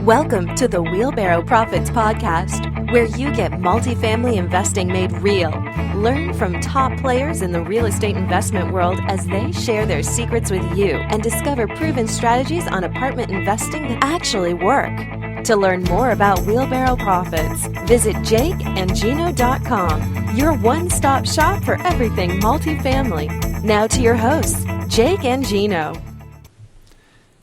Welcome to the Wheelbarrow Profits Podcast, where you get multifamily investing made real. Learn from top players in the real estate investment world as they share their secrets with you and discover proven strategies on apartment investing that actually work. To learn more about Wheelbarrow Profits, visit jakeandgino.com, your one-stop shop for everything multifamily. Now to your hosts, Jake and Gino.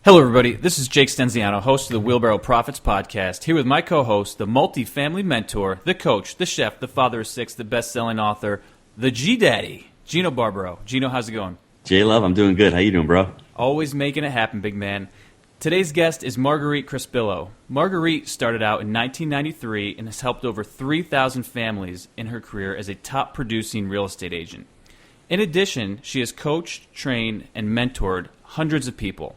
Hello, everybody. This is Jake Stenziano, host of the Wheelbarrow Profits Podcast, here with my co-host, the multifamily mentor, the coach, the chef, the father of six, the best-selling author, the G-Daddy, Gino Barbaro. Gino, how's it going? J-Love, I'm doing good. How you doing, bro? Always making it happen, big man. Today's guest is Marguerite Crespillo. Marguerite started out in 1993 and has helped over 3,000 families in her career as a top-producing real estate agent. In addition, she has coached, trained, and mentored hundreds of people.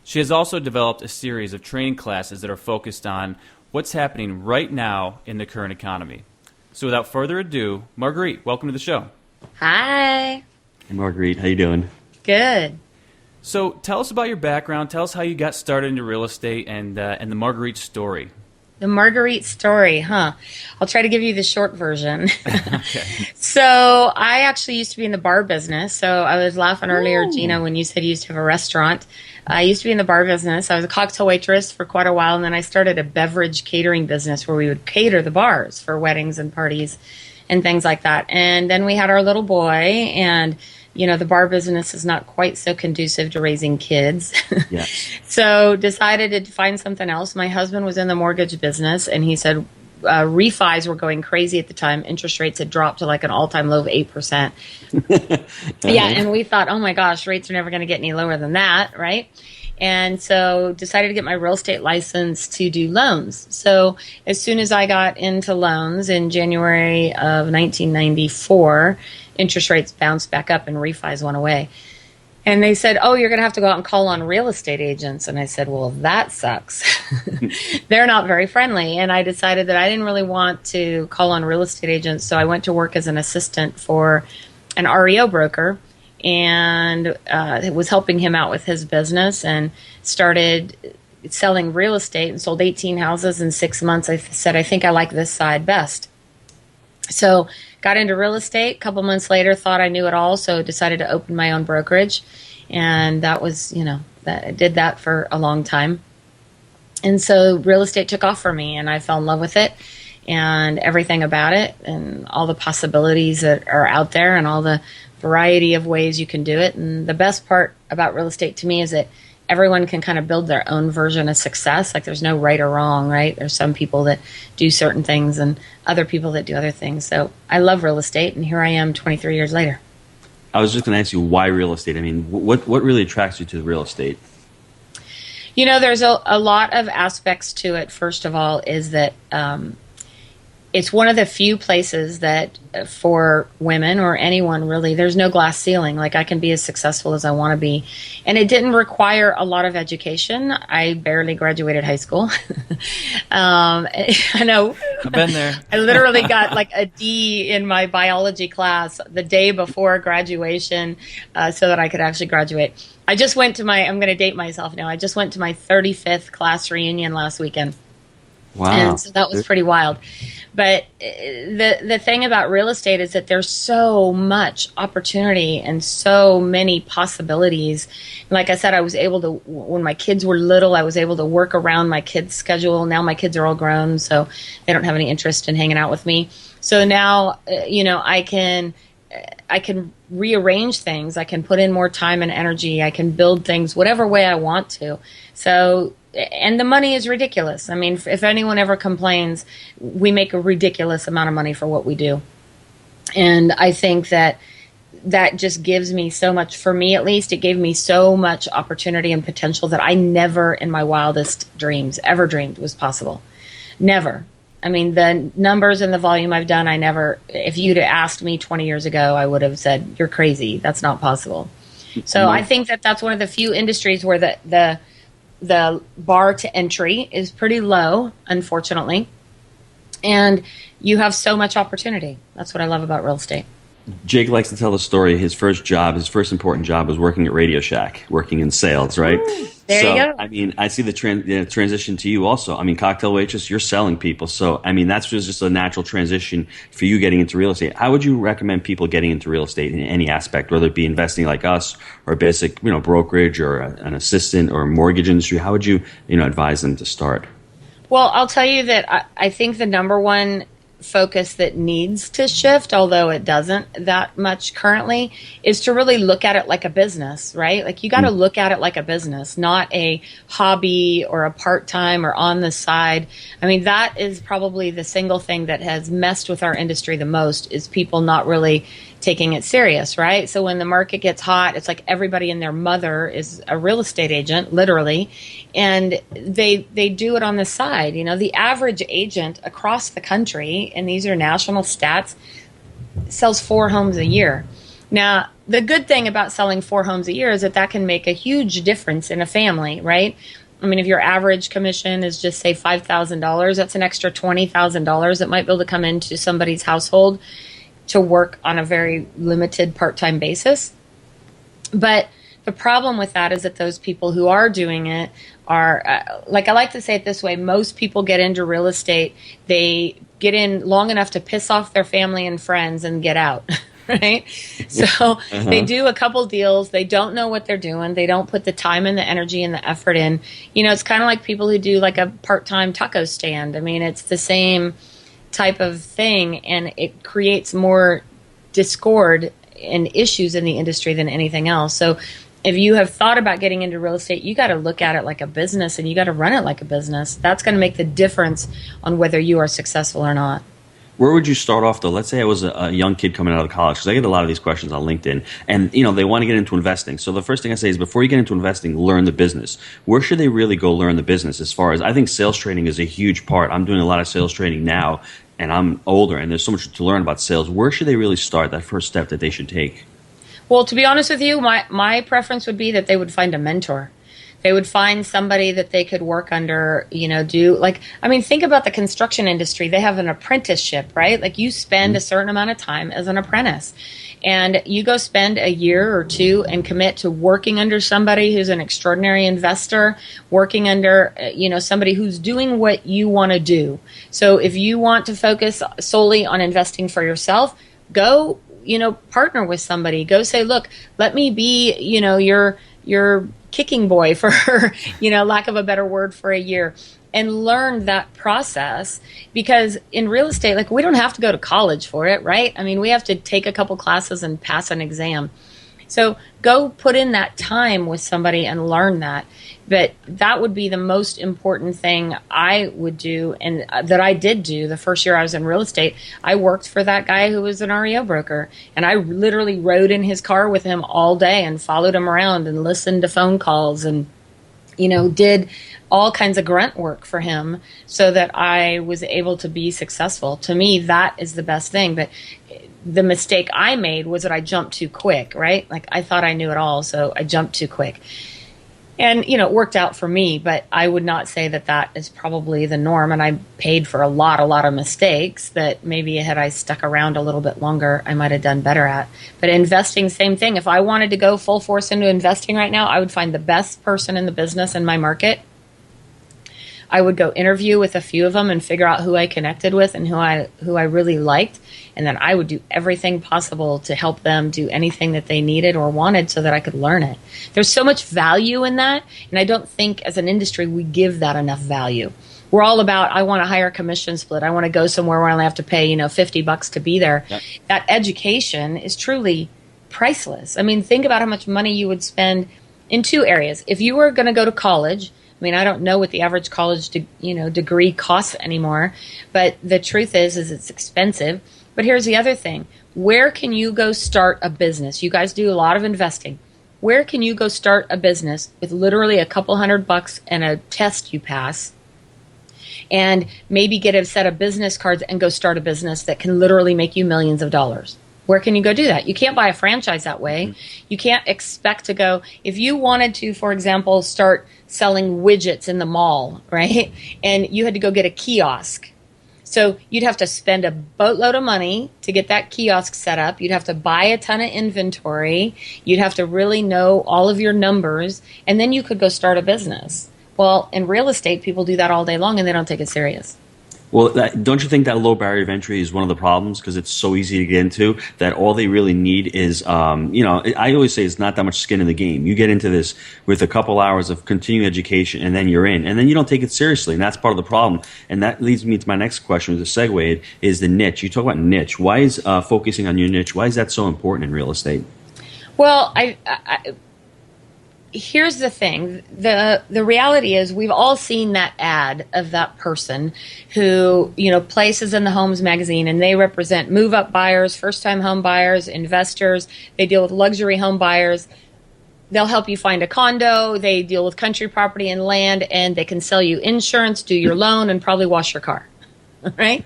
She has also developed a series of training classes that are focused on what's happening right now in the current economy. So without further ado, Marguerite, welcome to the show. Hi. Hey, Marguerite. How you doing? Good. So tell us about your background. Tell us how you got started into real estate and the Marguerite story. The Marguerite story, huh? I'll try to give you the short version. Okay. So I actually used to be in the bar business. So I was laughing earlier, Gino, when you said you used to have a restaurant. I used to be in the bar business. I was a cocktail waitress for quite a while, and then I started a beverage catering business where we would cater the bars for weddings and parties and things like that. And then we had our little boy, and you know, the bar business is not quite so conducive to raising kids. Yeah. So decided to find something else. My husband was in the mortgage business, and he said refis were going crazy at the time. Interest rates had dropped to like an all-time low of 8%. Yeah, and we thought, oh my gosh, rates are never going to get any lower than that, right? And so decided to get my real estate license to do loans. So as soon as I got into loans in January of 1994, interest rates bounced back up and refis went away. And they said, oh, you're going to have to go out and call on real estate agents. And I said, well, that sucks. They're not very friendly. And I decided that I didn't really want to call on real estate agents. So I went to work as an assistant for an REO broker and was helping him out with his business and started selling real estate and sold 18 houses in 6 months. I said, I think I like this side best. So got into real estate. A couple months later, thought I knew it all, so decided to open my own brokerage. And that was, I did that for a long time. And so real estate took off for me, and I fell in love with it and everything about it and all the possibilities that are out there and all the variety of ways you can do it. And the best part about real estate to me is that everyone can kind of build their own version of success. Like there's no right or wrong, right? There's some people that do certain things and other people that do other things. So I love real estate, and here I am 23 years later. I was just going to ask you, why real estate? I mean, what really attracts you to real estate? There's a lot of aspects to it. First of all is that it's one of the few places that for women or anyone really, there's no glass ceiling. Like I can be as successful as I want to be. And it didn't require a lot of education. I barely graduated high school. I know. I've been there. I literally got like a D in my biology class the day before graduation so that I could actually graduate. I just went to I'm going to date myself now. I just went to my 35th class reunion last weekend. Wow. And so that was pretty wild. But the thing about real estate is that there's so much opportunity and so many possibilities. Like I said, I was able to, when my kids were little, I was able to work around my kids' schedule. Now my kids are all grown, so they don't have any interest in hanging out with me. So now, I can rearrange things. I can put in more time and energy. I can build things whatever way I want to. So, and the money is ridiculous. I mean, if anyone ever complains, we make a ridiculous amount of money for what we do. And I think that just gives me so much, for me at least, it gave me so much opportunity and potential that I never in my wildest dreams ever dreamed was possible. Never. I mean, the numbers and the volume I've done, if you'd asked me 20 years ago, I would have said, you're crazy. That's not possible. So I think that that's one of the few industries where the bar to entry is pretty low, unfortunately. And you have so much opportunity. That's what I love about real estate. Jake likes to tell the story. His first job, his first important job, was working at Radio Shack, working in sales, right? There you go. I mean, I see the transition to you also. I mean, cocktail waitress, you're selling people. So, I mean, that's just a natural transition for you getting into real estate. How would you recommend people getting into real estate in any aspect, whether it be investing like us or basic, brokerage or an assistant or mortgage industry? How would you, advise them to start? Well, I'll tell you that I think the number one focus that needs to shift, although it doesn't that much currently, is to really look at it like a business, right? Like you got to look at it like a business, not a hobby or a part-time or on the side. I mean, that is probably the single thing that has messed with our industry the most, is people not really taking it serious, right? So when the market gets hot, it's like everybody and their mother is a real estate agent, literally, and they do it on the side. The average agent across the country, and these are national stats, sells 4 homes a year. Now, the good thing about selling 4 homes a year is that can make a huge difference in a family, right? I mean, if your average commission is just, say, $5,000, that's an extra $20,000 that might be able to come into somebody's household to work on a very limited part-time basis. But the problem with that is that those people who are doing it are, like I like to say it this way, most people get into real estate, they get in long enough to piss off their family and friends and get out, right? So they do a couple deals, they don't know what they're doing, they don't put the time and the energy and the effort in. It's kind of like people who do like a part-time taco stand. I mean, it's the same type of thing, and it creates more discord and issues in the industry than anything else. So if you have thought about getting into real estate, you got to look at it like a business, and you got to run it like a business. That's going to make the difference on whether you are successful or not. Where would you start off, though? Let's say I was a young kid coming out of college, because I get a lot of these questions on LinkedIn, and they want to get into investing. So the first thing I say is, before you get into investing, learn the business. Where should they really go learn the business? As far as, I think sales training is a huge part. I'm doing a lot of sales training now, and I'm older, and there's so much to learn about sales. Where should they really start, that first step that they should take? Well, to be honest with you, my preference would be that they would find a mentor. They would find somebody that they could work under, think about the construction industry. They have an apprenticeship, right? Like you spend a certain amount of time as an apprentice, and you go spend a year or two and commit to working under somebody who's an extraordinary investor, working under, somebody who's doing what you want to do. So if you want to focus solely on investing for yourself, go, partner with somebody. Go say, look, let me be, your kicking boy, for lack of a better word, for a year, and learn that process. Because in real estate, we don't have to go to college for it, right? I mean, we have to take a couple classes and pass an exam. So go put in that time with somebody and learn that. But that would be the most important thing I would do, and that I did do the first year I was in real estate. I worked for that guy who was an REO broker, and I literally rode in his car with him all day and followed him around and listened to phone calls and, did all kinds of grunt work for him so that I was able to be successful. To me, that is the best thing. But the mistake I made was that I jumped too quick, right? Like I thought I knew it all, so I jumped too quick. And, it worked out for me, but I would not say that is probably the norm. And I paid for a lot of mistakes that maybe had I stuck around a little bit longer, I might have done better at. But investing, same thing. If I wanted to go full force into investing right now, I would find the best person in the business in my market. I would go interview with a few of them and figure out who I connected with and who I really liked. And then I would do everything possible to help them do anything that they needed or wanted so that I could learn it. There's so much value in that. And I don't think as an industry we give that enough value. We're all about, I want a higher commission split. I want to go somewhere where I only have to pay, $50 to be there. Yep. That education is truly priceless. I mean, think about how much money you would spend in 2 areas. If you were going to go to college, I mean, I don't know what the average college degree costs anymore, but the truth is it's expensive. But here's the other thing. Where can you go start a business? You guys do a lot of investing. Where can you go start a business with literally a couple $100 and a test you pass, and maybe get a set of business cards and go start a business that can literally make you millions of dollars? Where can you go do that? You can't buy a franchise that way. You can't expect to go, if you wanted to, for example, start selling widgets in the mall, right? And you had to go get a kiosk. So you'd have to spend a boatload of money to get that kiosk set up. You'd have to buy a ton of inventory. You'd have to really know all of your numbers, and then you could go start a business. Well, in real estate, people do that all day long, and they don't take it serious. Well, don't you think that low barrier of entry is one of the problems because it's so easy to get into that all they really need is, I always say it's not that much skin in the game. You get into this with a couple hours of continuing education and then you're in. And then you don't take it seriously, and that's part of the problem. And that leads me to my next question, with the segue, is the niche. You talk about niche. Why is focusing on your niche, why is that so important in real estate? Well, here's the thing. The reality is we've all seen that ad of that person who, places in the Homes magazine, and they represent move-up buyers, first-time home buyers, investors. They deal with luxury home buyers. They'll help you find a condo. They deal with country property and land, and they can sell you insurance, do your loan, and probably wash your car. Right?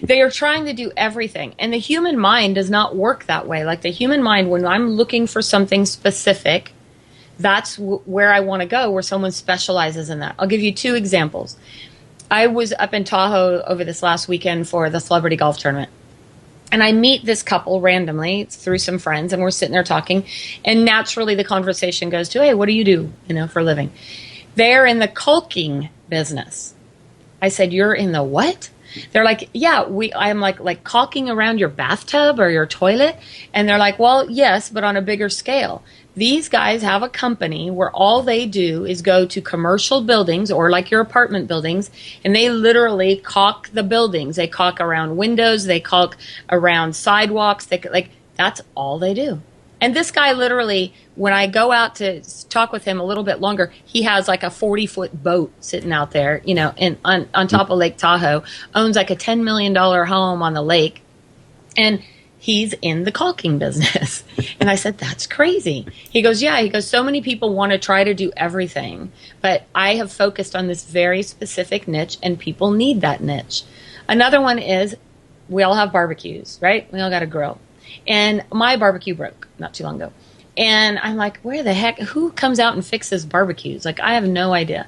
They are trying to do everything. And the human mind does not work that way. Like the human mind, when I'm looking for something specific, that's where I want to go, where someone specializes in that. I'll give you 2 examples. I was up in Tahoe over this last weekend for the celebrity golf tournament. And I meet this couple randomly through some friends, and we're sitting there talking. And naturally the conversation goes to, hey, what do you do, for a living? They're in the caulking business. I said, you're in the what? They're like, yeah, I'm like caulking around your bathtub or your toilet. And they're like, well, yes, but on a bigger scale. These guys have a company where all they do is go to commercial buildings or like your apartment buildings, and they literally caulk the buildings. They caulk around windows. They caulk around sidewalks. That's all they do. And this guy literally, when I go out to talk with him a little bit longer, he has like a 40-foot boat sitting out there, on top of Lake Tahoe, owns like a $10 million home on the lake, and he's in the caulking business. And I said, that's crazy. He goes, yeah. He goes, so many people want to try to do everything, but I have focused on this very specific niche, and people need that niche. Another one is we all have barbecues, right? We all got a grill. And my barbecue broke not too long ago. And I'm like, where the heck? Who comes out and fixes barbecues? Like, I have no idea.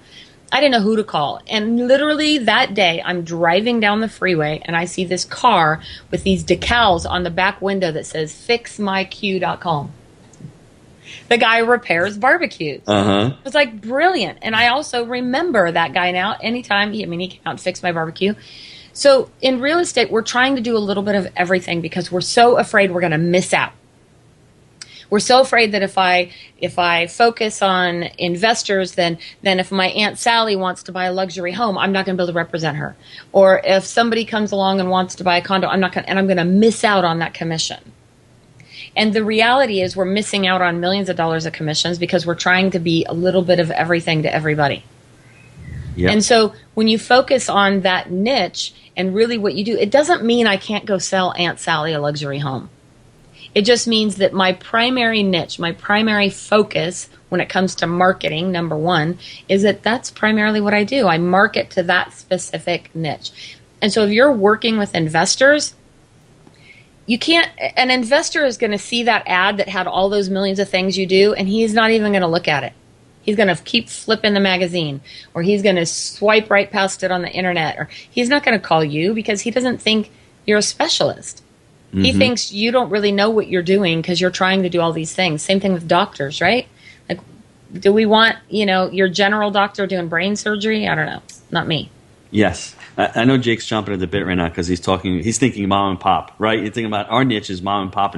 I didn't know who to call. And literally that day, I'm driving down the freeway, and I see this car with these decals on the back window that says, fixmyq.com. The guy repairs barbecues. Uh-huh. It's like brilliant. And I also remember that guy now. Anytime, he came out and fixed my barbecue. So in real estate, we're trying to do a little bit of everything because we're so afraid we're going to miss out. We're so afraid that if I focus on investors, then if my Aunt Sally wants to buy a luxury home, I'm not going to be able to represent her. Or if somebody comes along and wants to buy a condo, I'm going to miss out on that commission. And the reality is we're missing out on millions of dollars of commissions because we're trying to be a little bit of everything to everybody. Yep. And so when you focus on that niche and really what you do, it doesn't mean I can't go sell Aunt Sally a luxury home. It just means that my primary niche, my primary focus when it comes to marketing, number one, is that that's primarily what I do. I market to that specific niche. And so if you're working with investors, an investor is going to see that ad that had all those millions of things you do, and he's not even going to look at it. He's going to keep flipping the magazine, or he's going to swipe right past it on the internet, or he's not going to call you because he doesn't think you're a specialist. Mm-hmm. He thinks you don't really know what you're doing because you're trying to do all these things. Same thing with doctors, right? Like, do we want, your general doctor doing brain surgery? I don't know. Not me. Yes. I know Jake's chomping at the bit right now because he's thinking mom and pop, right? You're thinking about our niche is mom and pop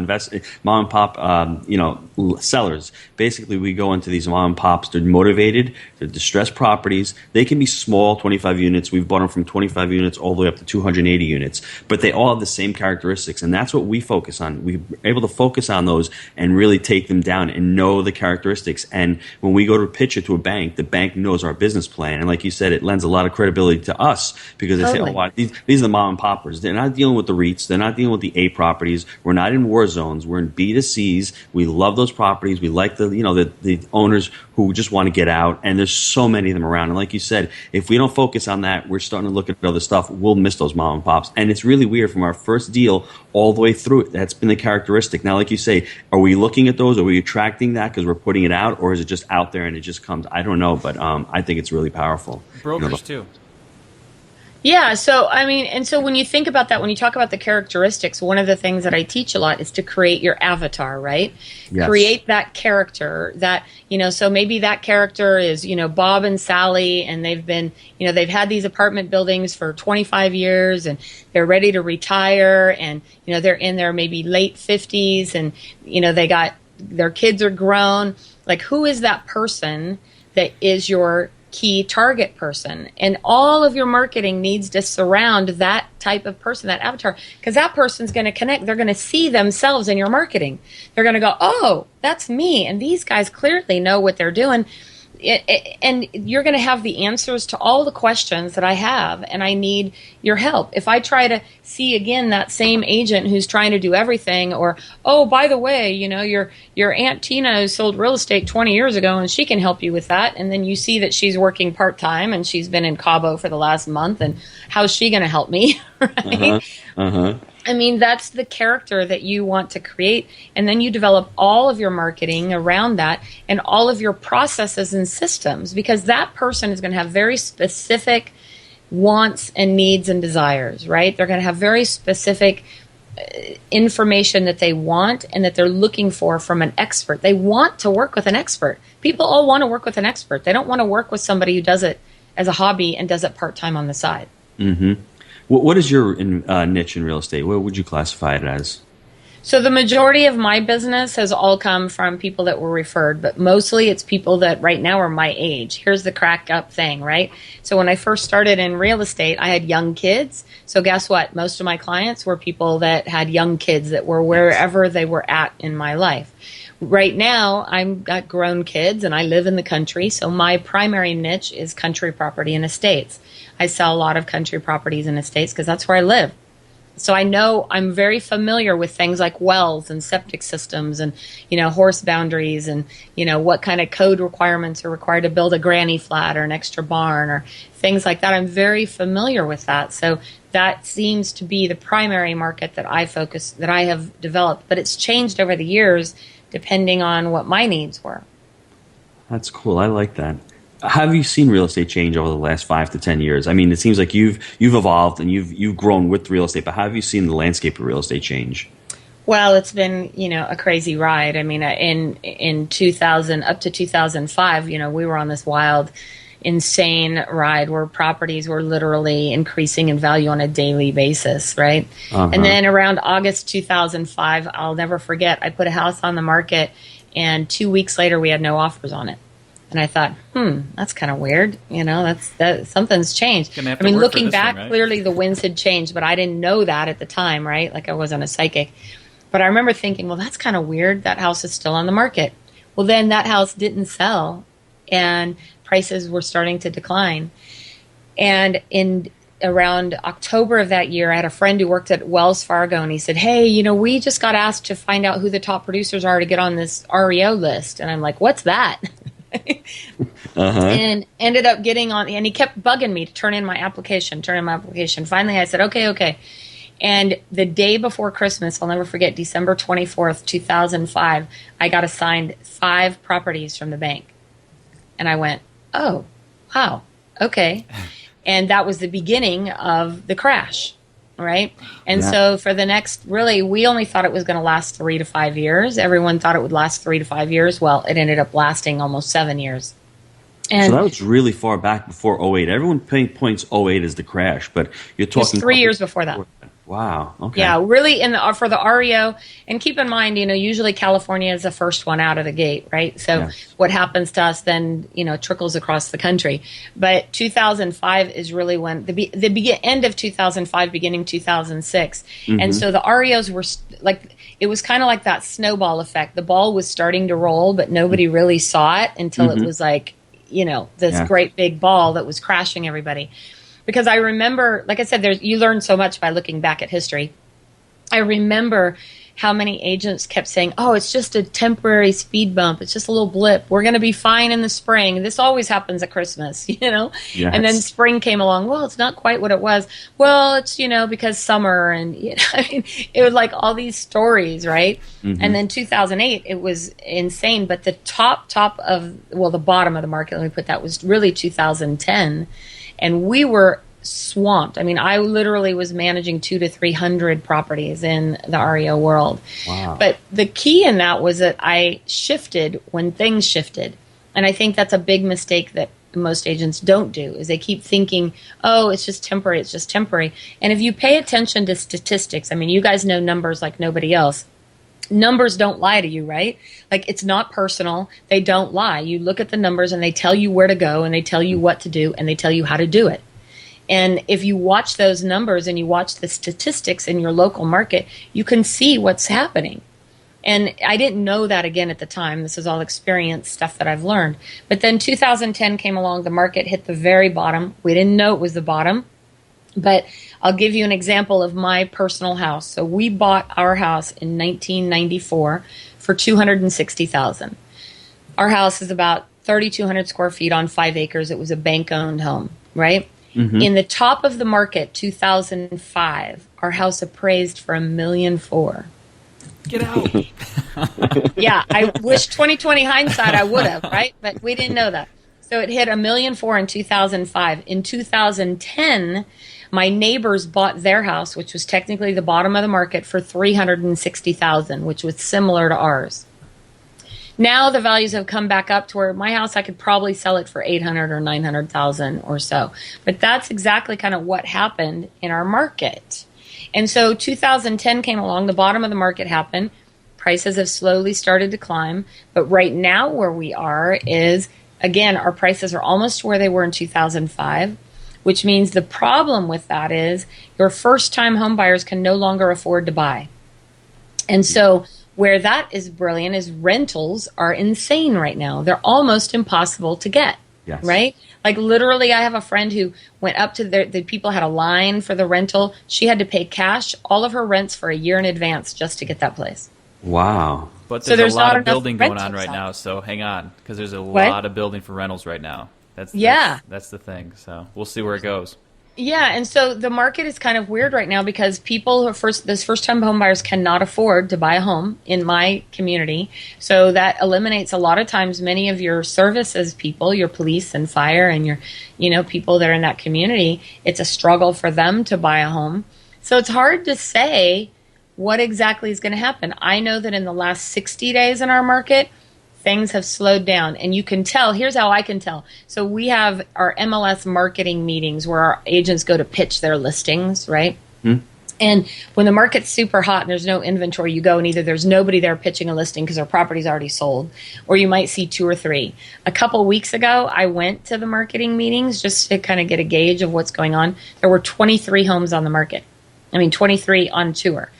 sellers. Basically, we go into these mom and pops. They're motivated. They're distressed properties. They can be small, 25 units. We've bought them from 25 units all the way up to 280 units. But they all have the same characteristics, and that's what we focus on. We're able to focus on those and really take them down and know the characteristics. And when we go to pitch it to a bank, the bank knows our business plan. And like you said, it lends a lot of credibility to us because they say, oh, these are the mom and poppers. They're not dealing with the REITs. They're not dealing with the A properties. We're not in war zones. We're in B2Cs. We love those properties. We like the owners who just want to get out. And there's so many of them around. And like you said, if we don't focus on that, we're starting to look at other stuff. We'll miss those mom and pops. And it's really weird from our first deal all the way through it. That's been the characteristic. Now, like you say, are we looking at those? Are we attracting that because we're putting it out? Or is it just out there and it just comes? I don't know. But I think it's really powerful. Brokers too. Yeah, so I mean, and so when you think about that, when you talk about the characteristics, one of the things that I teach a lot is to create your avatar, right? Yes. Create that character that, so maybe that character is, Bob and Sally, and they've been, they've had these apartment buildings for 25 years and they're ready to retire, and, they're in their maybe late 50s, and, they got, their kids are grown. Like, who is that person that is your key target person? And all of your marketing needs to surround that type of person, that avatar, because that person's going to connect. They're going to see themselves in your marketing. They're going to go, oh, that's me. And these guys clearly know what they're doing. And you're going to have the answers to all the questions that I have, and I need your help. If I try to see again that same agent who's trying to do everything, or, oh, by the way, your Aunt Tina sold real estate 20 years ago and she can help you with that, and then you see that she's working part-time and she's been in Cabo for the last month, and how's she going to help me? Right? I mean, that's the character that you want to create, and then you develop all of your marketing around that and all of your processes and systems, because that person is going to have very specific wants and needs and desires, right? They're going to have very specific information that they want and that they're looking for from an expert. They want to work with an expert. People all want to work with an expert. They don't want to work with somebody who does it as a hobby and does it part-time on the side. Mm-hmm. What is your niche in real estate? What would you classify it as? So the majority of my business has all come from people that were referred, but mostly it's people that right now are my age. Here's the crack up thing, right? So when I first started in real estate, I had young kids. So guess what? Most of my clients were people that had young kids that were wherever they were at in my life. Right now, I've got grown kids and I live in the country, so my primary niche is country property and estates. I sell a lot of country properties and estates because that's where I live. So I know I'm very familiar with things like wells and septic systems and, horse boundaries and, what kind of code requirements are required to build a granny flat or an extra barn or things like that. I'm very familiar with that. So that seems to be the primary market that I have developed. But it's changed over the years depending on what my needs were. That's cool. I like that. How have you seen real estate change over the last 5 to 10 years? I mean, it seems like you've evolved and you've grown with real estate, but how have you seen the landscape of real estate change? Well, it's been, a crazy ride. I mean, in 2000 up to 2005, we were on this wild, insane ride where properties were literally increasing in value on a daily basis, right? And then around August 2005, I'll never forget, I put a house on the market and 2 weeks later we had no offers on it. And I thought, that's kind of weird. That something's changed. I mean, looking back, right? Clearly the winds had changed, but I didn't know that at the time, right? Like I wasn't a psychic. But I remember thinking, well, that's kind of weird. That house is still on the market. Well, then that house didn't sell and prices were starting to decline. And in around October of that year, I had a friend who worked at Wells Fargo, and he said, hey, we just got asked to find out who the top producers are to get on this REO list. And I'm like, what's that? And ended up getting on, and he kept bugging me to turn in my application. Finally, I said, okay. And the day before Christmas, I'll never forget, December 24th, 2005, I got assigned 5 properties from the bank. And I went, oh, wow, okay. And that was the beginning of the crash, right? And so for the next, really, we only thought it was going to last 3 to 5 years. Everyone thought it would last 3 to 5 years. Well, it ended up lasting almost 7 years. And so that was really far back before '08. Everyone points '08 as the crash, but you're talking 3 years before that. Wow. Okay. Yeah, really for the REO, and keep in mind, usually California is the first one out of the gate, right? So what happens to us then, trickles across the country. But 2005 is really when the end of 2005, beginning 2006, and so the REOs were it was kind of like that snowball effect. The ball was starting to roll, but nobody really saw it until it was like, this great big ball that was crashing everybody. Because I remember, like I said, you learn so much by looking back at history. I remember how many agents kept saying, oh, it's just a temporary speed bump. It's just a little blip. We're going to be fine in the spring. This always happens at Christmas, Yes. And then spring came along. Well, it's not quite what it was. Well, it's, because summer and, it was like all these stories, right? And then 2008, it was insane. But the the bottom of the market, let me put that, was really 2010. And we were swamped. I mean, I literally was managing 200 to 300 properties in the REO world. Wow. But the key in that was that I shifted when things shifted. And I think that's a big mistake that most agents don't do, is they keep thinking, oh, it's just temporary, it's just temporary. And if you pay attention to statistics, I mean, you guys know numbers like nobody else. Numbers don't lie to you, right? Like, it's not personal. They don't lie. You look at the numbers and they tell you where to go and they tell you what to do and they tell you how to do it. And if you watch those numbers and you watch the statistics in your local market, you can see what's happening. And I didn't know that again at the time. This is all experience stuff that I've learned. But then 2010 came along. The market hit the very bottom. We didn't know it was the bottom. But I'll give you an example of my personal house. So we bought our house in 1994 for $260,000. Our house is about 3,200 square feet on 5 acres. It was a bank-owned home, right? Mm-hmm. In the top of the market, 2005, our house appraised for $1.4 million. Get out. Yeah, I wish 2020 hindsight I would have, right? But we didn't know that. So it hit $1.4 million in 2005. In 2010, my neighbors bought their house, which was technically the bottom of the market, for $360,000, which was similar to ours. Now the values have come back up to where my house, I could probably sell it for $800,000 or $900,000 or so. But that's exactly kind of what happened in our market. And so 2010 came along, the bottom of the market happened. Prices have slowly started to climb. But right now where we are is, again, our prices are almost where they were in 2005, which means the problem with that is your first-time home buyers can no longer afford to buy. And so where that is brilliant is rentals are insane right now. They're almost impossible to get, yes. Right? Like literally, I have a friend who went up to the people had a line for the rental. She had to pay cash all of her rents for a year in advance just to get that place. Wow. But there's a lot of building going on right now, so hang on, because there's a lot of building for rentals right now. That's the thing. So we'll see where it goes. Yeah, and so the market is kind of weird right now because people who are first-time home buyers cannot afford to buy a home in my community. So that eliminates a lot of times many of your services people, your police and fire and your, people that are in that community. It's a struggle for them to buy a home. So it's hard to say what exactly is going to happen. I know that in the last 60 days in our market, things have slowed down, and you can tell. Here's how I can tell. So we have our MLS marketing meetings where our agents go to pitch their listings, right? And when the market's super hot and there's no inventory, you go and either there's nobody there pitching a listing because our property's already sold, or you might see 2 or 3. A couple weeks ago, I went to the marketing meetings just to kind of get a gauge of what's going on. There were 23 homes on the market. 23 on tour.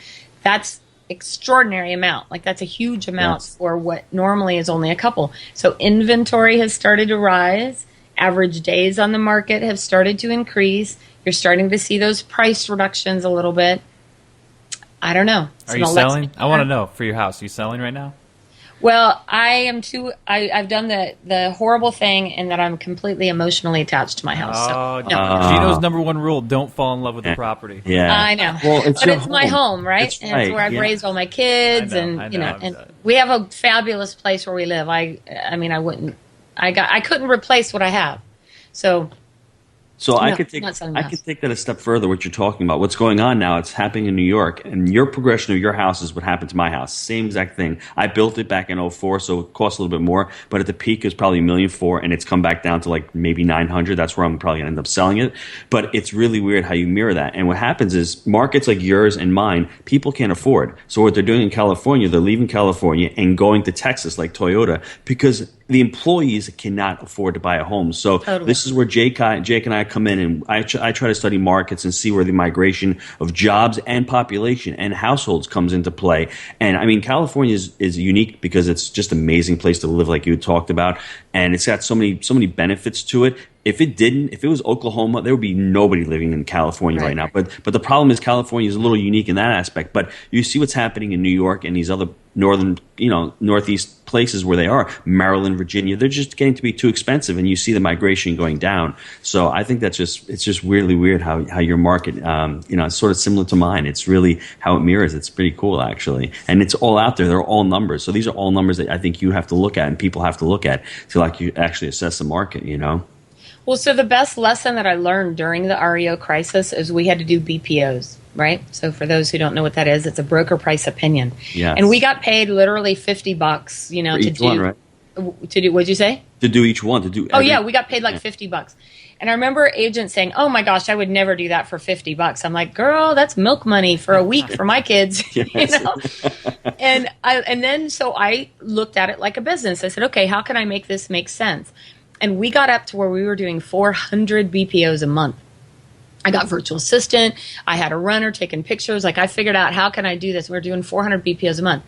That's extraordinary amount. Like, that's a huge amount for what normally is only a couple. So inventory has started to rise. Average days on the market have started to increase. You're starting to see those price reductions a little bit. I don't know. Are you selling? I want to know, for your house, are you selling right now? Well, I've done the horrible thing in that I'm completely emotionally attached to my house. Gino's number one rule, don't fall in love with the property. Yeah. I know. Well, it's my home, right? It's right. It's where I've raised all my kids, I know. And we have a fabulous place where we live. I couldn't replace what I have. So I could take that a step further, what you're talking about. What's going on now, it's happening in New York, and your progression of your house is what happened to my house. Same exact thing. I built it back in 2004, so it cost a little bit more, but at the peak it was probably $1.4 million, and it's come back down to like maybe $900,000. That's where I'm probably going to end up selling it. But it's really weird how you mirror that. And what happens is markets like yours and mine, people can't afford. So what they're doing in California, they're leaving California and going to Texas like Toyota because the employees cannot afford to buy a home. So This is where Jake and I come in, and I try to study markets and see where the migration of jobs and population and households comes into play. And California is unique because it's just an amazing place to live, like you talked about, and it's got so many benefits to it. If it was Oklahoma, there would be nobody living in California right now. But the problem is California is a little unique in that aspect. But you see what's happening in New York and these other northern, northeast places where they are, Maryland, Virginia. They're just getting to be too expensive, and you see the migration going down. So I think it's just weirdly weird how your market, it's sort of similar to mine. It's really how it mirrors. It's pretty cool, actually. And it's all out there. They're all numbers. So these are all numbers that I think you have to look at and people have to look at to you actually assess the market, Well, so the best lesson that I learned during the REO crisis is we had to do BPOs, right? So for those who don't know what that is, it's a broker price opinion. Yes. And we got paid literally $50, you know, For to each do one, right? to do. What'd you say? To do each one, to do. Oh yeah, we got paid like $50. And I remember agents saying, "Oh my gosh, I would never do that for $50." I'm like, "Girl, that's milk money for a week for my kids." You know? And then so I looked at it like a business. I said, "Okay, how can I make this make sense?" And we got up to where we were doing 400 BPOs a month. I got virtual assistant. I had a runner taking pictures. Like I figured out, how can I do this? We're doing 400 BPOs a month.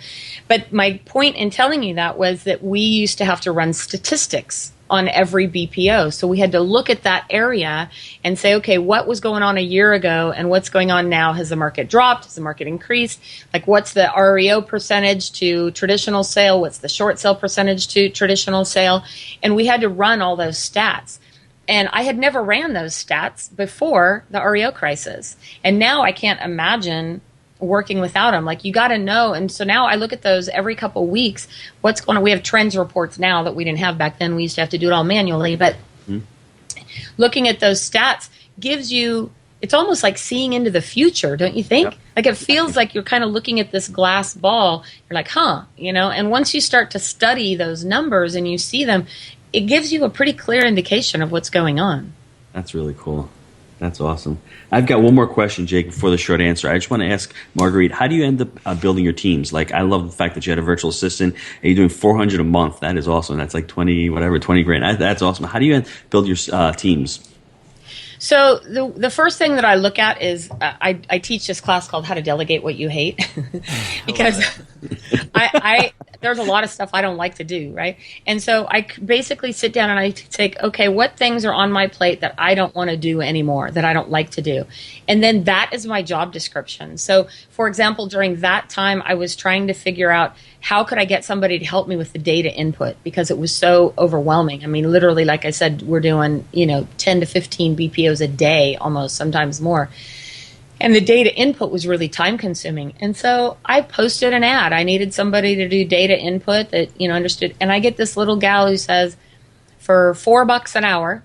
But my point in telling you that was that we used to have to run statistics on every BPO. So we had to look at that area and say, okay, what was going on a year ago and what's going on now? Has the market dropped? Has the market increased? Like what's the REO percentage to traditional sale? What's the short sale percentage to traditional sale? And we had to run all those stats. And I had never ran those stats before the REO crisis. And now I can't imagine working without them. Like you got to know. And so now I look at those every couple of weeks. What's going on? We have trends reports now that we didn't have back then. We used to have to do it all manually. But looking at those stats gives you, it's almost like seeing into the future, don't you think? Yep. Like it feels like you're kind of looking at this glass ball. You're like, you know, and once you start to study those numbers and you see them, it gives you a pretty clear indication of what's going on. That's really cool. That's awesome. I've got one more question, Jake, before the short answer. I just want to ask Marguerite, how do you end up building your teams? Like, I love the fact that you had a virtual assistant and you're doing 400 a month. That is awesome. That's like 20 grand. That's awesome. How do you build your teams? So the first thing that I look at is I teach this class called How to Delegate What You Hate because I there's a lot of stuff I don't like to do, right? And so I basically sit down and I take, okay, what things are on my plate that I don't want to do anymore, that I don't like to do? And then that is my job description. So, for example, during that time, I was trying to figure out how could I get somebody to help me with the data input because it was so overwhelming. I mean, literally, like I said, we're doing, 10 to 15 BPOs a day, almost, sometimes more. And the data input was really time consuming. And so I posted an ad. I needed somebody to do data input that, understood. And I get this little gal who says, for $4 an hour,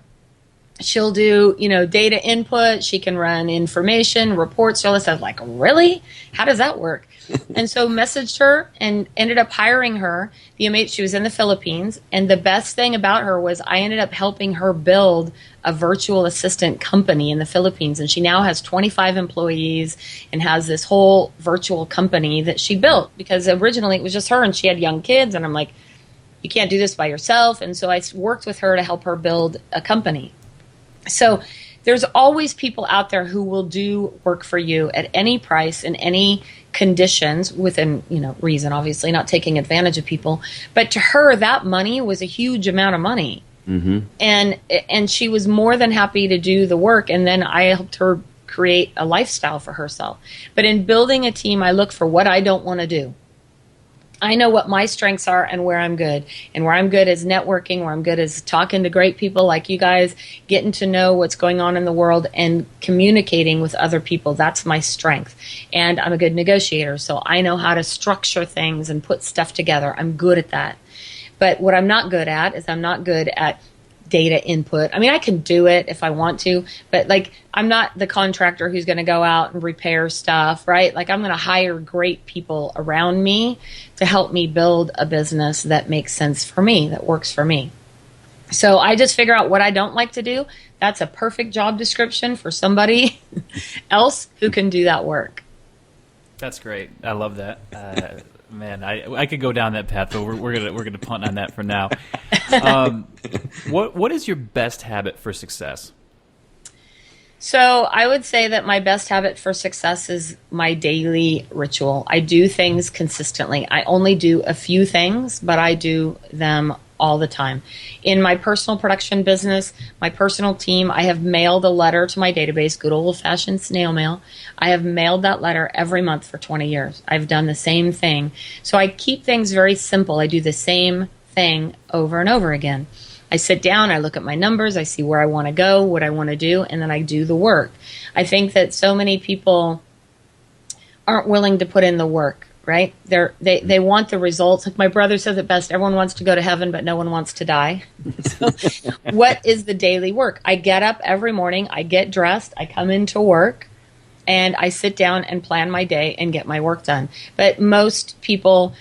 she'll do, data input. She can run information, reports, all this stuff. Like, really? How does that work? And so messaged her and ended up hiring her. She was in the Philippines. And the best thing about her was I ended up helping her build a virtual assistant company in the Philippines. And she now has 25 employees and has this whole virtual company that she built because originally it was just her and she had young kids. And I'm like, you can't do this by yourself. And so I worked with her to help her build a company. So there's always people out there who will do work for you at any price in any conditions within, reason, obviously not taking advantage of people. But to her, that money was a huge amount of money. Mm-hmm. And she was more than happy to do the work. And then I helped her create a lifestyle for herself. But in building a team, I look for what I don't want to do. I know what my strengths are and where I'm good. And where I'm good is networking, where I'm good is talking to great people like you guys, getting to know what's going on in the world and communicating with other people. That's my strength. And I'm a good negotiator, so I know how to structure things and put stuff together. I'm good at that. But what I'm not good at is I'm not good at data input. I mean, I can do it if I want to, but I'm not the contractor who's going to go out and repair stuff, right? I'm going to hire great people around me to help me build a business that makes sense for me, that works for me. So I just figure out what I don't like to do. That's a perfect job description for somebody else who can do that work. That's great. I love that. Man, I could go down that path, but we're gonna punt on that for now. What is your best habit for success? So I would say that my best habit for success is my daily ritual. I do things consistently. I only do a few things, but I do them all the time. In my personal production business, my personal team, I have mailed a letter to my database, good old-fashioned snail mail. I have mailed that letter every month for 20 years. I've done the same thing. So I keep things very simple. I do the same thing over and over again. I sit down, I look at my numbers, I see where I want to go, what I want to do, and then I do the work. I think that so many people aren't willing to put in the work, right? They want the results. Like my brother says it best, everyone wants to go to heaven, but no one wants to die. So what is the daily work? I get up every morning, I get dressed, I come into work, and I sit down and plan my day and get my work done. But most people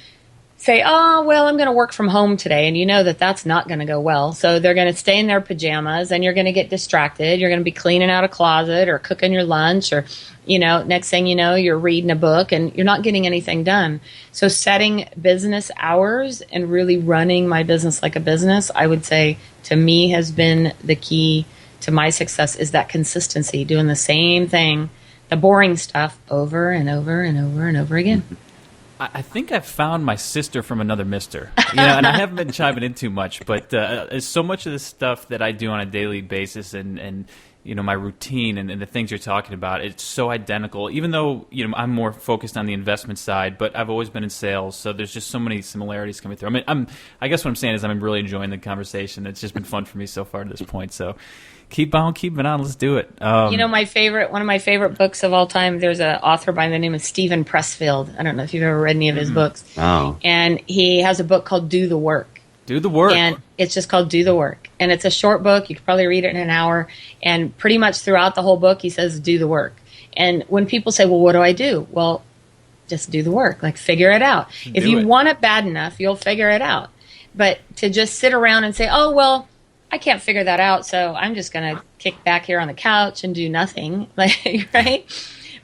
say, oh, well, I'm going to work from home today. And you know that that's not going to go well. So they're going to stay in their pajamas and you're going to get distracted. You're going to be cleaning out a closet or cooking your lunch or, next thing you know, you're reading a book and you're not getting anything done. So setting business hours and really running my business like a business, I would say to me has been the key to my success is that consistency, doing the same thing, the boring stuff over and over and over and over again. I think I've found my sister from another mister, and I haven't been chiming in too much, but so much of the stuff that I do on a daily basis and my routine and the things you're talking about, it's so identical, even though, I'm more focused on the investment side, but I've always been in sales. So there's just so many similarities coming through. I guess what I'm saying is I'm really enjoying the conversation. It's just been fun for me so far to this point. So keep on keeping on. Let's do it. One of my favorite books of all time, there's an author by the name of Stephen Pressfield. I don't know if you've ever read any of his books. Oh. And he has a book called Do the Work. Do the Work. And it's just called Do the Work. And it's a short book. You could probably read it in an hour. And pretty much throughout the whole book, he says, do the work. And when people say, well, what do I do? Well, just do the work. Like, figure it out. If you want it bad enough, you'll figure it out. But to just sit around and say, oh, well, I can't figure that out, so I'm just going to kick back here on the couch and do nothing, right?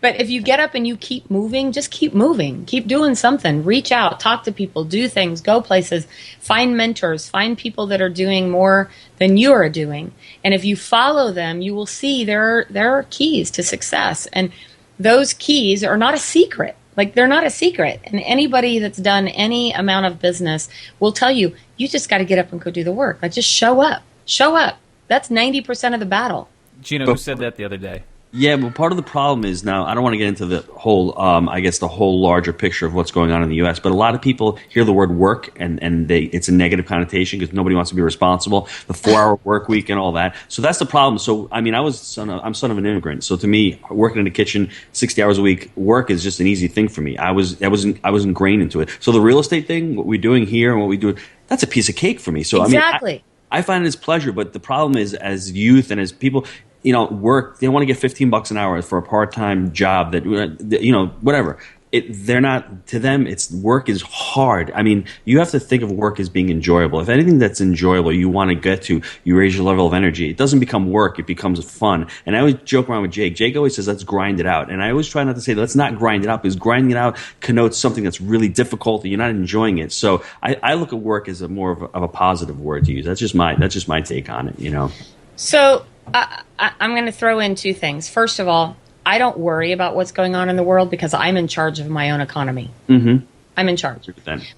But if you get up and you keep moving, just keep moving. Keep doing something. Reach out, talk to people, do things, go places, find mentors, find people that are doing more than you are doing. And if you follow them, you will see there are keys to success. And those keys are not a secret. They're not a secret. And anybody that's done any amount of business will tell you, you just got to get up and go do the work. Just show up. Show up. That's 90% of the battle. Gino, who said that the other day? Yeah, but part of the problem is now, I don't want to get into the whole, the whole larger picture of what's going on in the U.S., but a lot of people hear the word work and it's a negative connotation because nobody wants to be responsible, the 4-hour work week and all that. So that's the problem. So, I'm son of an immigrant. So to me, working in the kitchen 60 hours a week, work is just an easy thing for me. I was ingrained into it. So the real estate thing, what we're doing here and what we do, that's a piece of cake for me. So exactly. I find it as pleasure, but the problem is as youth and as people, work, they want to get $15 an hour for a part-time job that, whatever. They're not, to them, work is hard. You have to think of work as being enjoyable. If anything that's enjoyable you want to get to, you raise your level of energy. It doesn't become work, it becomes fun. And I always joke around with Jake. Jake always says, let's grind it out. And I always try not to say, let's not grind it out, because grinding it out connotes something that's really difficult and you're not enjoying it. So I look at work as more of a positive word to use. That's just my take on it, So I'm going to throw in two things. First of all, I don't worry about what's going on in the world because I'm in charge of my own economy. Mm-hmm. I'm in charge.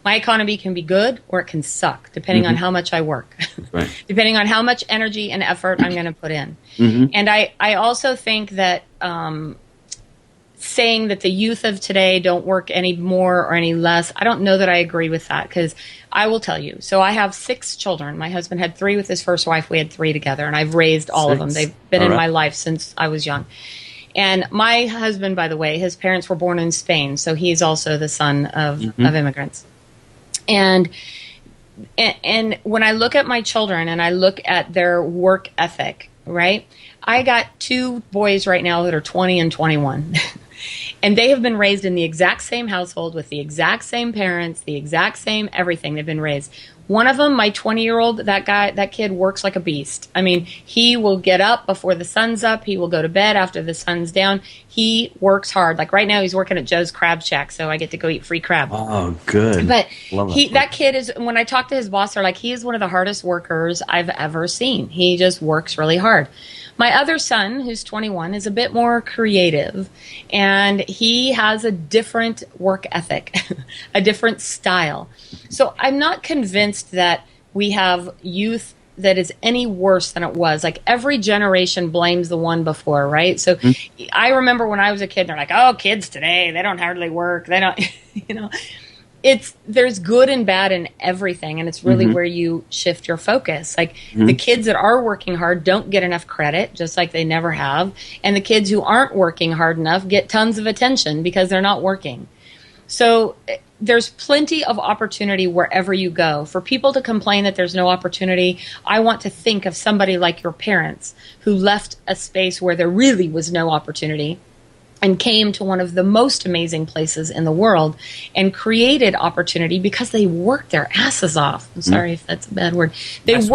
My economy can be good or it can suck, depending on how much I work, right. Depending on how much energy and effort I'm going to put in. Mm-hmm. And I also think that saying that the youth of today don't work any more or any less, I don't know that I agree with that, because I will tell you. So I have 6 children. My husband had 3 with his first wife. We had 3 together, and I've raised all of them. They've been in my life since I was young. And my husband, by the way, his parents were born in Spain, so he's also the son of immigrants. And when I look at my children and I look at their work ethic, right, I got 2 boys right now that are 20 and 21. And they have been raised in the exact same household with the exact same parents, the exact same everything. They've been raised. One of them, my 20-year-old, that kid works like a beast. He will get up before the sun's up. He will go to bed after the sun's down. He works hard. Like right now, he's working at Joe's Crab Shack, so I get to go eat free crab. Oh, good. But that kid is, when I talk to his boss, they're like, he is one of the hardest workers I've ever seen. He just works really hard. My other son, who's 21, is a bit more creative, and he has a different work ethic, a different style. So I'm not convinced that we have youth that is any worse than it was. Like every generation blames the one before, right? So I remember when I was a kid, they're like, oh, kids today, they don't hardly work. They don't, there's good and bad in everything, and it's really where you shift your focus. Like the kids that are working hard don't get enough credit, just like they never have, and the kids who aren't working hard enough get tons of attention because they're not working. So there's plenty of opportunity wherever you go. For people to complain that there's no opportunity, I want to think of somebody like your parents who left a space where there really was no opportunity and came to one of the most amazing places in the world and created opportunity because they worked their asses off. I'm sorry if that's a bad word. It's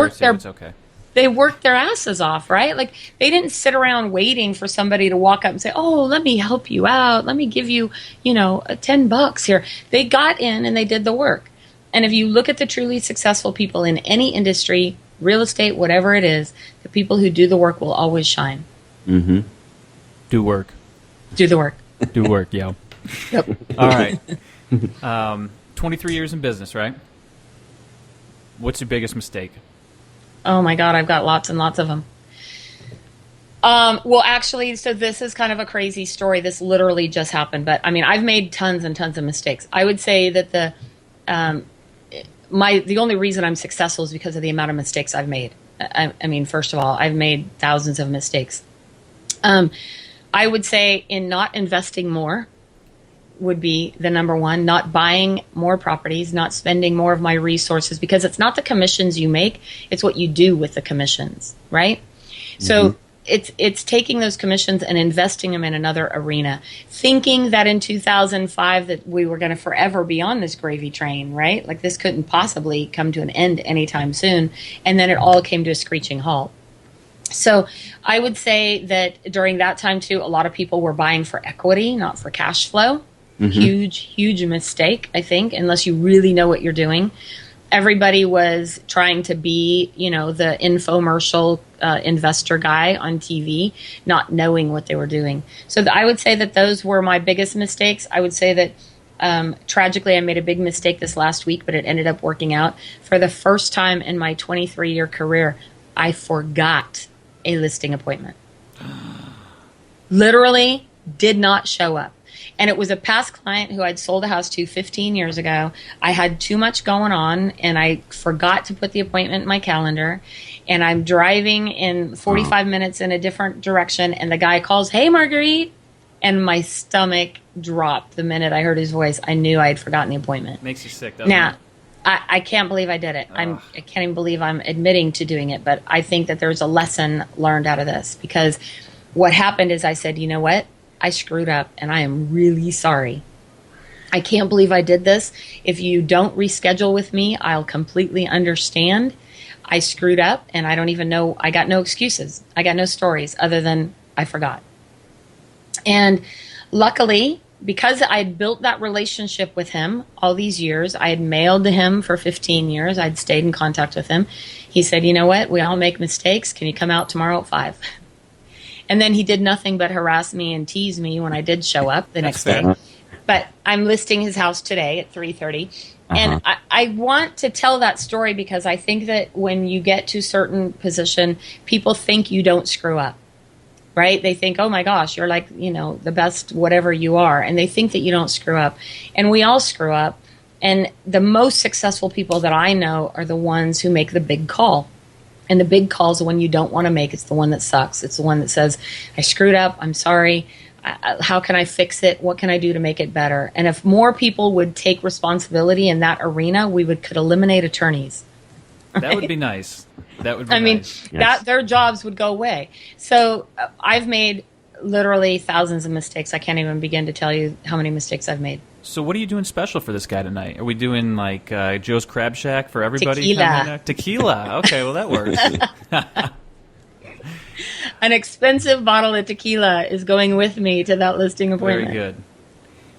okay. They worked their asses off, right? Like, they didn't sit around waiting for somebody to walk up and say, oh, let me help you out. Let me give you, $10 here. They got in and they did the work. And if you look at the truly successful people in any industry, real estate, whatever it is, the people who do the work will always shine. Mm-hmm. Do work. Do the work. Do work, yo. Yep. All right. 23 years in business, right? What's your biggest mistake? Oh, my God, I've got lots and lots of them. Well, actually, so this is kind of a crazy story. This literally just happened. But, I mean, I've made tons and tons of mistakes. I would say that the only reason I'm successful is because of the amount of mistakes I've made. I mean, first of all, I've made thousands of mistakes. I would say in not investing more would be the number one, not buying more properties, not spending more of my resources, because it's not the commissions you make, it's what you do with the commissions, right? Mm-hmm. So it's taking those commissions and investing them in another arena, thinking that in 2005 that we were going to forever be on this gravy train, right? Like, this couldn't possibly come to an end anytime soon. And then it all came to a screeching halt. So I would say that during that time, too, a lot of people were buying for equity, not for cash flow. Mm-hmm. Huge mistake, I think, unless you really know what you're doing. Everybody was trying to be, the infomercial investor guy on TV, not knowing what they were doing. So I would say that those were my biggest mistakes. I would say that tragically, I made a big mistake this last week, but it ended up working out. For the first time in my 23-year career, I forgot a listing appointment. Literally did not show up. And it was a past client who I'd sold a house to 15 years ago. I had too much going on, and I forgot to put the appointment in my calendar. And I'm driving in 45 minutes in a different direction, and the guy calls, "Hey, Marguerite." And my stomach dropped the minute I heard his voice. I knew I had forgotten the appointment. Makes you sick, doesn't it? it? I can't believe I did it. I can't even believe I'm admitting to doing it. But I think that there's a lesson learned out of this, because what happened is I said, you know what? I screwed up, and I am really sorry. I can't believe I did this. If you don't reschedule with me, I'll completely understand. I screwed up, and I don't even know. I got no excuses. I got no stories other than I forgot. And luckily, because I'd built that relationship with him all these years, I had mailed to him for 15 years. I'd stayed in contact with him. He said, you know what? We all make mistakes. Can you come out tomorrow at 5? And then he did nothing but harass me and tease me when I did show up the next day. But I'm listing his house today at 3:30. And I want to tell that story because I think that when you get to a certain position, people think you don't screw up. Right? They think, oh my gosh, you're like, the best whatever you are. And they think that you don't screw up. And we all screw up. And the most successful people that I know are the ones who make the big call. And the big call is the one you don't want to make. It's the one that sucks. It's the one that says, I screwed up. I'm sorry. How can I fix it? What can I do to make it better? And if more people would take responsibility in that arena, we could eliminate attorneys. Right? That would be nice. That would be nice. That their jobs would go away. So I've made literally thousands of mistakes. I can't even begin to tell you how many mistakes I've made. So what are you doing special for this guy tonight? Are we doing like Joe's Crab Shack for everybody? Tequila. Tequila. Okay, well that works. An expensive bottle of tequila is going with me to that listing appointment. Very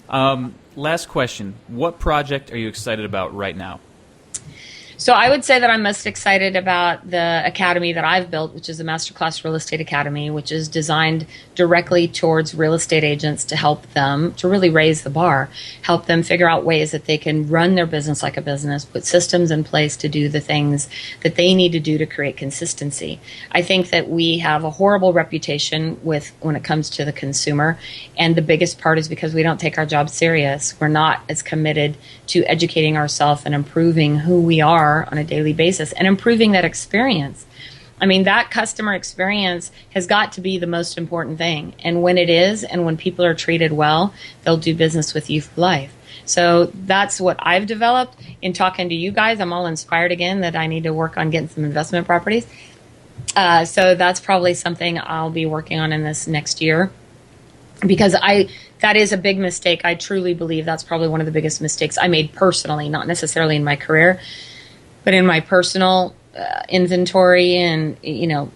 good. Last question. What project are you excited about right now? So I would say that I'm most excited about the academy that I've built, which is the Masterclass Real Estate Academy, which is designed directly towards real estate agents to help them to really raise the bar, help them figure out ways that they can run their business like a business, put systems in place to do the things that they need to do to create consistency. I think that we have a horrible reputation when it comes to the consumer, and the biggest part is because we don't take our job serious. We're not as committed to educating ourselves and improving who we are on a daily basis and improving that experience. I mean, that customer experience has got to be the most important thing. And when it is, and when people are treated well, they'll do business with you for life. So that's what I've developed. In talking to you guys, I'm all inspired again that I need to work on getting some investment properties. So that's probably something I'll be working on in this next year, because that is a big mistake. I truly believe that's probably one of the biggest mistakes I made personally, not necessarily in my career, but in my personal inventory and,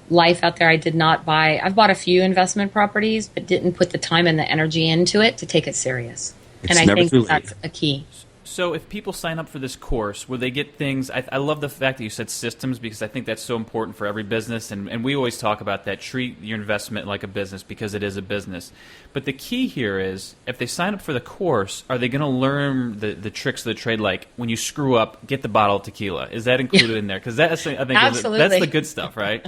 life out there. I've bought a few investment properties, but didn't put the time and the energy into it to take it serious. And I think that's a key. So if people sign up for this course, will they get things? I love the fact that you said systems, because I think that's so important for every business. And we always talk about that. Treat your investment like a business, because it is a business. But the key here is, if they sign up for the course, are they going to learn the tricks of the trade? Like, when you screw up, get the bottle of tequila. Is that included in there? Because that's, I think, that's the good stuff, right?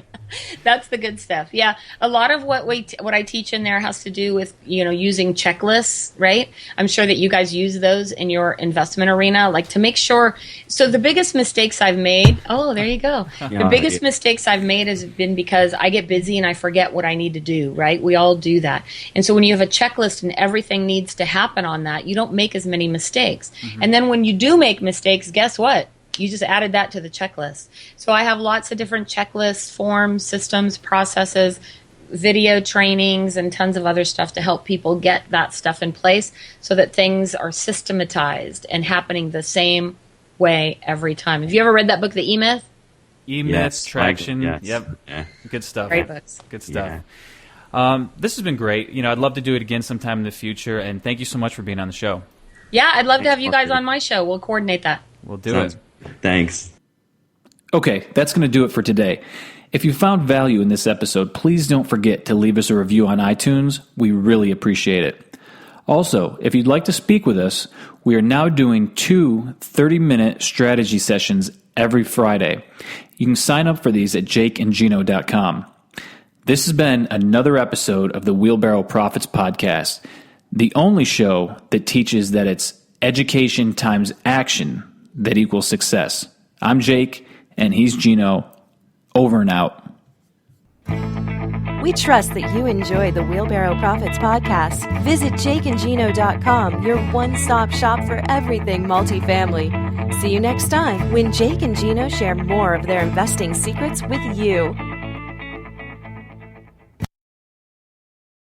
That's the good stuff. Yeah. A lot of what I teach in there has to do with, using checklists, right? I'm sure that you guys use those in your investment arena, like to make sure. So the biggest mistakes I've made, there you go. The biggest mistakes I've made has been because I get busy and I forget what I need to do, right? We all do that. And so when you have a checklist and everything needs to happen on that, you don't make as many mistakes. Mm-hmm. And then when you do make mistakes, guess what? You just added that to the checklist. So I have lots of different checklists, forms, systems, processes, video trainings, and tons of other stuff to help people get that stuff in place so that things are systematized and happening the same way every time. Have you ever read that book, The E-Myth? E-Myth, yes, Traction. Yes. Yep. Yeah. Good stuff. Great books. Good stuff. Yeah. This has been great. I'd love to do it again sometime in the future, and thank you so much for being on the show. Yeah, I'd love to have you guys on my show. We'll coordinate that. We'll do it. Thanks. Okay, that's going to do it for today. If you found value in this episode, please don't forget to leave us a review on iTunes. We really appreciate it. Also, if you'd like to speak with us, we are now doing 2 30-minute strategy sessions every Friday. You can sign up for these at jakeandgino.com. This has been another episode of the Wheelbarrow Profits Podcast, the only show that teaches that it's education times action that equals success. I'm Jake, and he's Gino. Over and out. We trust that you enjoy the Wheelbarrow Profits Podcast. Visit jakeandgino.com, your one-stop shop for everything multifamily. See you next time when Jake and Gino share more of their investing secrets with you.